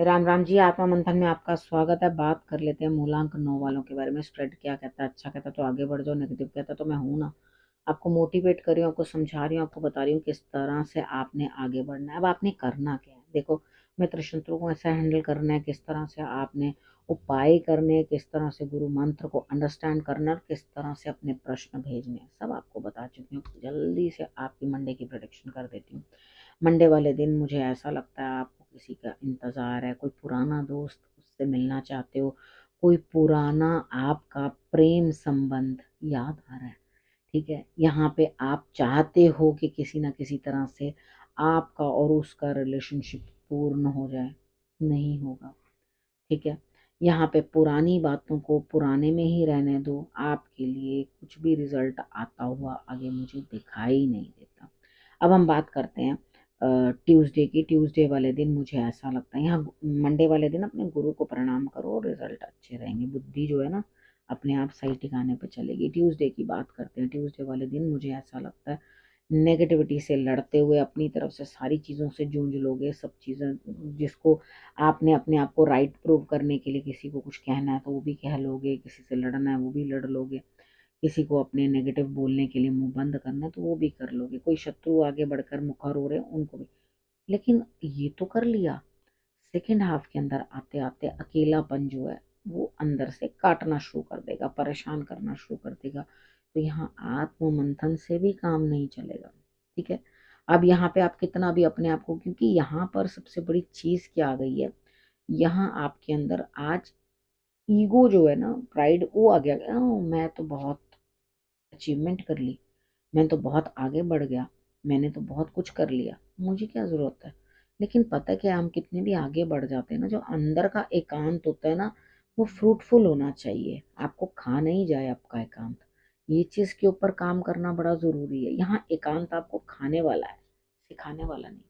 राम राम जी। आत्मा मंथन में आपका स्वागत है। बात कर लेते हैं मूलांक 9 वालों के बारे में। स्प्रेड क्या कहता है? अच्छा कहता है तो आगे बढ़ जाओ, नेगेटिव कहता है तो मैं हूं ना। आपको मोटिवेट कर रही हूँ, आपको समझा रही हूँ, आपको बता रही हूँ किस तरह से आपने आगे बढ़ना है। अब आपने करना क्या है? देखो, मित्र शत्रु को ऐसा हैंडल करना है, किस तरह से आपने उपाय करने हैं, किस तरह से गुरु मंत्र को अंडरस्टैंड करना है, किस तरह से अपने प्रश्न भेजने हैं, सब आपको बता चुकी हूँ। जल्दी से आपकी मंडे की प्रोडिक्शन कर देती हूँ। मंडे वाले दिन मुझे ऐसा लगता है आपको किसी का इंतज़ार है, कोई पुराना दोस्त, उससे मिलना चाहते हो, कोई पुराना आपका प्रेम संबंध याद आ रहा है। ठीक है, यहाँ पे आप चाहते हो कि किसी ना किसी तरह से आपका और उसका रिलेशनशिप पूर्ण हो जाए, नहीं होगा। ठीक है, यहाँ पे पुरानी बातों को पुराने में ही रहने दो। आपके लिए कुछ भी रिजल्ट आता हुआ आगे मुझे दिखाई नहीं देता। अब हम बात करते हैं ट्यूसडे की। ट्यूसडे वाले दिन मुझे ऐसा लगता है, यहाँ मंडे वाले दिन अपने गुरु को प्रणाम करो और रिजल्ट अच्छे रहेंगे। बुद्धि जो है ना अपने आप सही ठिकाने पे चलेगी। ट्यूसडे की बात करते हैं। ट्यूसडे वाले दिन मुझे ऐसा लगता है नेगेटिविटी से लड़ते हुए अपनी तरफ से सारी चीज़ों से जूझ लोगे। सब चीज़ें जिसको आपने अपने आप को राइट प्रूव करने के लिए किसी को कुछ कहना है तो वो भी कह लोगे, किसी से लड़ना है वो भी लड़ लोगे, किसी को अपने नेगेटिव बोलने के लिए मुंह बंद करना है तो वो भी कर लोगे। कोई शत्रु आगे बढ़कर मुखर हो रहे हैं उनको भी। लेकिन ये तो कर लिया। सेकेंड हाफ के अंदर आते आते अकेलापन जो है वो अंदर से काटना शुरू कर देगा, परेशान करना शुरू कर देगा। तो यहाँ आत्म मंथन से भी काम नहीं चलेगा। ठीक है, अब यहाँ पे आप कितना भी अपने आप को, क्योंकि यहाँ पर सबसे बड़ी चीज क्या आ गई है, यहाँ आपके अंदर आज ईगो जो है ना, प्राइड, वो आ गया। मैं तो बहुत अचीवमेंट कर ली, मैं तो बहुत आगे बढ़ गया, मैंने तो बहुत कुछ कर लिया, मुझे क्या जरूरत है। लेकिन पता है कि हम कितने भी आगे बढ़ जाते हैं ना, जो अंदर का एकांत होता है ना, वो फ्रूटफुल होना चाहिए। आपको खा नहीं जाए आपका एकांत, ये चीज के ऊपर काम करना बड़ा जरूरी है। यहाँ एकांत आपको खाने वाला है, सिखाने वाला नहीं।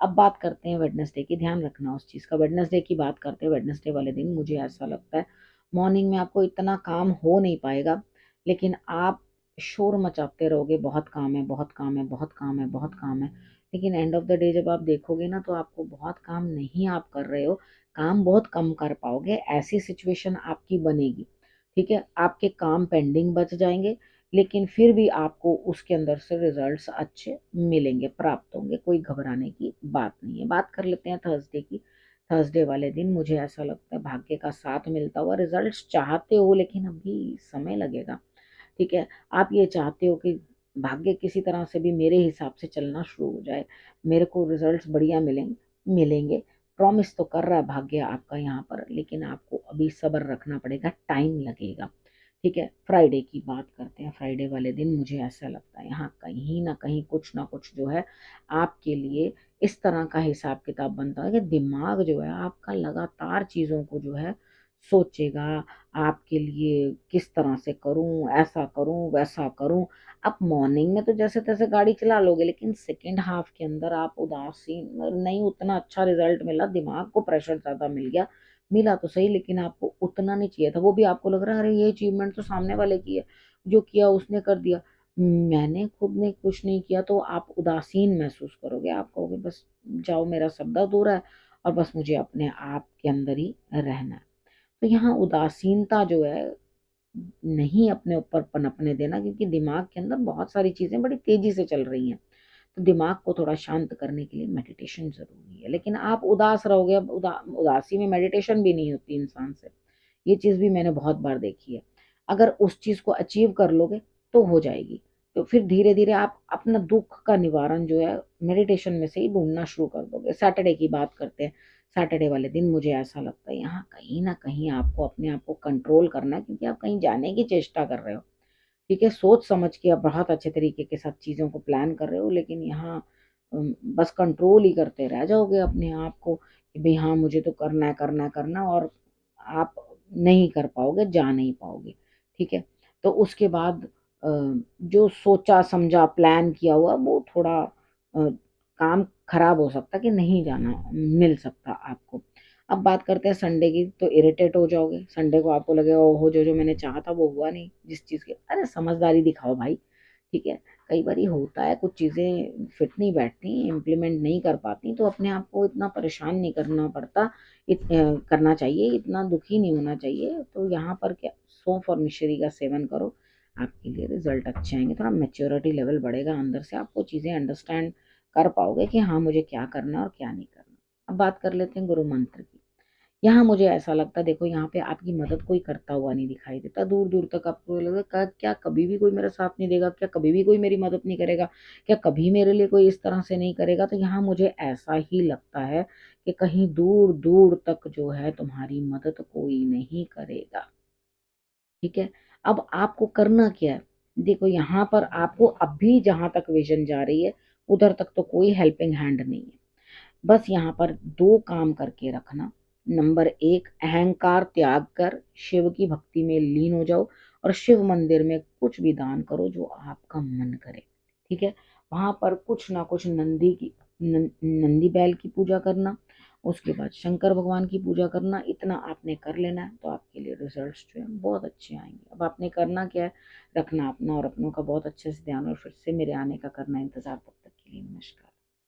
अब बात करते हैं वेडनेसडे की। ध्यान रखना उस चीज का। वेडनेसडे की बात करते हैं। वेडनेसडे वाले दिन मुझे ऐसा लगता है मॉर्निंग में आपको इतना काम हो नहीं पाएगा, लेकिन आप शोर मचाते रहोगे, बहुत काम है, बहुत काम है, बहुत काम है, बहुत काम है। लेकिन एंड ऑफ द डे जब आप देखोगे ना तो आपको बहुत काम नहीं आप कर रहे हो, काम बहुत कम कर पाओगे, ऐसी सिचुएशन आपकी बनेगी। ठीक है, आपके काम पेंडिंग बच जाएंगे, लेकिन फिर भी आपको उसके अंदर से रिजल्ट्स अच्छे मिलेंगे, प्राप्त होंगे। कोई घबराने की बात नहीं है। बात कर लेते हैं थर्सडे की। थर्सडे वाले दिन मुझे ऐसा लगता है भाग्य का साथ मिलता हुआ। रिजल्ट्स चाहते हो लेकिन अभी समय लगेगा। ठीक है, आप ये चाहते हो कि भाग्य किसी तरह से भी मेरे हिसाब से चलना शुरू हो जाए, मेरे को रिजल्ट्स बढ़िया मिलेंगे। प्रॉमिस तो कर रहा है भाग्य आपका यहाँ पर, लेकिन आपको अभी सब्र रखना पड़ेगा, टाइम लगेगा। ठीक है, फ्राइडे की बात करते हैं। फ्राइडे वाले दिन मुझे ऐसा लगता है यहाँ कहीं ना कुछ जो है आपके लिए इस तरह का हिसाब किताब बनता है कि दिमाग जो है आपका लगातार चीज़ों को जो है सोचेगा, आपके लिए किस तरह से करूं, ऐसा करूं, वैसा करूं। आप मॉर्निंग में तो जैसे तैसे गाड़ी चला लोगे, लेकिन सेकेंड हाफ के अंदर आप उदासीन नहीं, उतना अच्छा रिजल्ट मिला, दिमाग को प्रेशर ज्यादा मिल गया। मिला तो सही लेकिन आपको उतना नहीं चाहिए था। वो भी आपको लग रहा है अरे ये अचीवमेंट तो सामने वाले की है, जो किया उसने कर दिया, मैंने खुद ने कुछ नहीं किया। तो आप उदासीन महसूस करोगे, आप कहोगे बस जाओ, मेरा सब दर्द हो रहा है और बस मुझे अपने आप के अंदर ही रहना है। तो यहाँ उदासीनता जो है नहीं अपने ऊपर पनपने देना, क्योंकि दिमाग के अंदर बहुत सारी चीजें बड़ी तेजी से चल रही हैं। तो दिमाग को थोड़ा शांत करने के लिए मेडिटेशन जरूरी है। लेकिन आप उदास रहोगे, अब उदासी में मेडिटेशन भी नहीं होती इंसान से। ये चीज भी मैंने बहुत बार देखी है। अगर उस चीज को अचीव कर लोगे तो हो जाएगी। तो फिर धीरे धीरे आप अपना दुख का निवारण जो है मेडिटेशन में से ही ढूंढना शुरू कर दोगे। सैटरडे की बात करते हैं। सैटरडे वाले दिन मुझे ऐसा लगता है यहाँ कहीं ना कहीं आपको अपने आप को कंट्रोल करना है, क्योंकि आप कहीं जाने की चेष्टा कर रहे हो। ठीक है, सोच समझ के आप बहुत अच्छे तरीके के साथ चीज़ों को प्लान कर रहे हो, लेकिन यहाँ बस कंट्रोल ही करते रह जाओगे अपने आप को कि भाई हाँ मुझे तो करना है, करना है, करना है, और आप नहीं कर पाओगे, जा नहीं पाओगे। ठीक है, तो उसके बाद जो सोचा समझा प्लान किया हुआ वो थोड़ा काम खराब हो सकता है कि नहीं जाना मिल सकता आपको। अब बात करते हैं संडे की। तो इरिटेट हो जाओगे संडे को, आपको लगेगा ओहो जो जो मैंने चाहा था वो हुआ नहीं, जिस चीज़ की, अरे समझदारी दिखाओ भाई। ठीक है, कई बार होता है, कुछ चीज़ें फिट नहीं बैठती, इम्प्लीमेंट नहीं कर पाती, तो अपने आप को इतना परेशान नहीं करना पड़ता, करना चाहिए, इतना दुखी नहीं होना चाहिए। तो यहाँ पर क्या, सौंफ और मिश्री का सेवन करो, आपके लिए रिजल्ट अच्छे आएंगे। थोड़ा मैच्योरिटी लेवल बढ़ेगा अंदर से, आपको चीज़ें अंडरस्टैंड कर पाओगे कि हाँ मुझे क्या करना है और क्या नहीं करना। अब बात कर लेते हैं गुरु मंत्र की। यहाँ मुझे ऐसा लगता है, देखो यहाँ पे आपकी मदद कोई करता हुआ नहीं दिखाई देता, दूर दूर तक आपको लगता क्या कभी भी कोई मेरा साथ नहीं देगा, क्या कभी भी कोई मेरी मदद नहीं करेगा, क्या कभी मेरे लिए कोई इस तरह से नहीं करेगा। तो यहाँ मुझे ऐसा ही लगता है कि कहीं दूर दूर तक जो है तुम्हारी मदद कोई नहीं करेगा। ठीक है, अब आपको करना क्या है, देखो यहाँ पर आपको अभी जहां तक विजन जा रही है उधर तक तो कोई हेल्पिंग हैंड नहीं है। बस यहाँ पर दो काम करके रखना। नंबर एक, अहंकार त्याग कर शिव की भक्ति में लीन हो जाओ और शिव मंदिर में कुछ भी दान करो जो आपका मन करे। ठीक है, वहां पर कुछ ना कुछ नंदी बैल की पूजा करना, उसके बाद शंकर भगवान की पूजा करना, इतना आपने कर लेना है तो आपके लिए रिजल्ट्स जो है बहुत अच्छे आएंगे। अब आपने करना क्या है, रखना अपना और अपनों का बहुत अच्छे से ध्यान और फिर से मेरे आने का करना इंतजार। तब तक के लिए नमस्कार।